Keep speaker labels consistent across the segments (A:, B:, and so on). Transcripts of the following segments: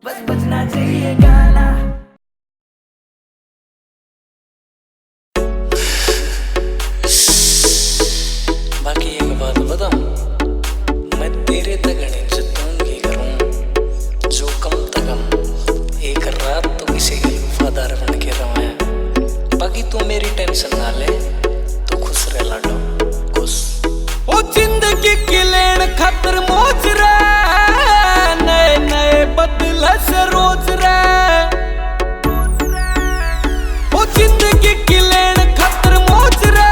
A: बस बजना चाहिए गाना।
B: बाकी एक बात बताऊं, मैं तेरे तगड़े जतन की करूं जो कम तगम एक रात तो किसी के वफादार बन के रहा। बाकी तू मेरी टेंशन ना ले, तू खुश रह लाडो खुश।
A: ओ जिंदगी की लेन खातर मौज रे, नए नए बदल से रोज रे। ओ जिंदगी की लेन खातर मौज रे,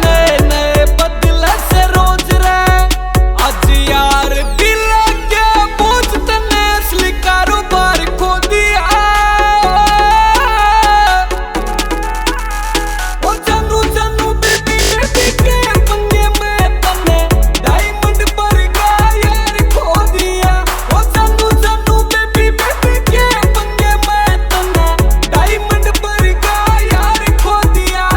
A: नए नए बदल से रोज रे। आज यार दिल के बोझ तने असली कारोबार खो दिया। ओ जानू जानू बेबी बेबी के पंगे में तने डायमंड पर का यार खो दिया। ओ जानू जानू बेबी बेबी के पंगे में तने डायमंड पर का यार खो दिया।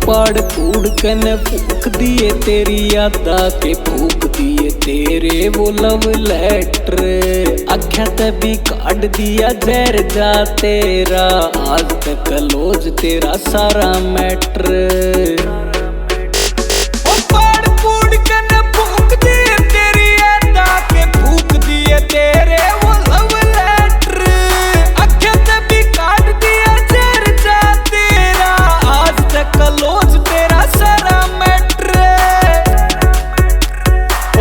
A: पाड़ कूड़ कने फूक दिए तेरी यादा के, फूक दिए तेरे वो लव लेटर। आख्या तभी काट दिया जहर जा तेरा, आज तक क्लोज तेरा सारा मैटर। ओ पाड़ कूड़ कने फूक दिए तेरी यादा के, फूक दिए तेरे वो लव लेटर। आख्या तभी काट दिया जहर जा तेरा, आज तक क्लोज तेरा सारा मैटर।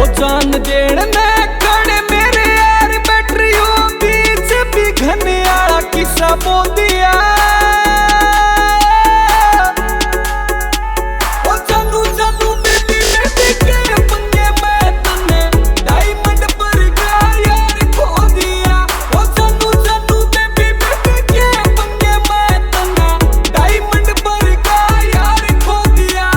A: ओ जान देण में खड़े मेरे यार बैटरियों बीच भी घने आला किस्सा बोल दिया। ओ जानू जानू बेबी बेबी के पंगे में तने डायमंड पर का यार खो दिया। ओ जानू जानू बेबी बेबी के पंगे में तने डायमंड पर का यार खो दिया।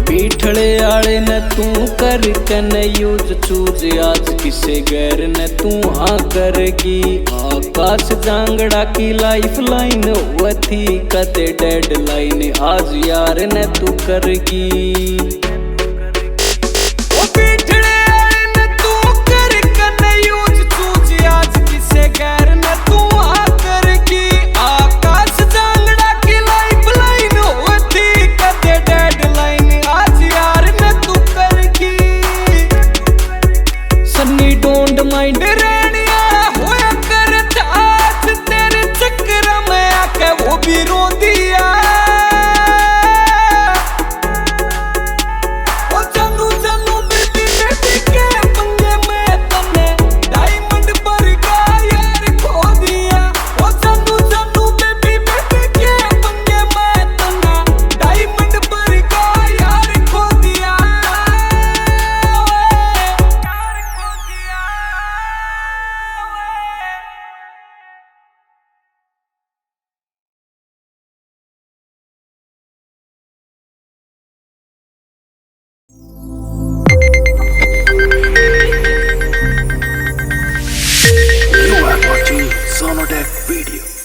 A: बीठड़े आले न तू कर कन यूज चूज, आज किसे गैर न तू हाँ करेगी। आकाश जांगड़ा की लाइफ लाइन हुआ थी कदे डेड लाइन, आज यार न तू करेगी। ओ बीठड़े आले न तू कर कन यूज चूज, आज किसे गैर न तू हाँ करेगी। आकाश जांगड़ा की लाइफ लाइन हुआ थी कदे डेड लाइन, आज यार न तू करेगी। सन्नी डोंट माइंड रहनिया होया कर आज तेरे चक्कर में आके वो भी रो दिया। ओ जानू जानू बेबी बेबी के पंगे में तने डायमंड पर का यार खो दिया। ओ जानू जानू बेबी बेबी के पंगे में तने डायमंड पर का यार खो दिया।
C: You are watching Sonodeck Video.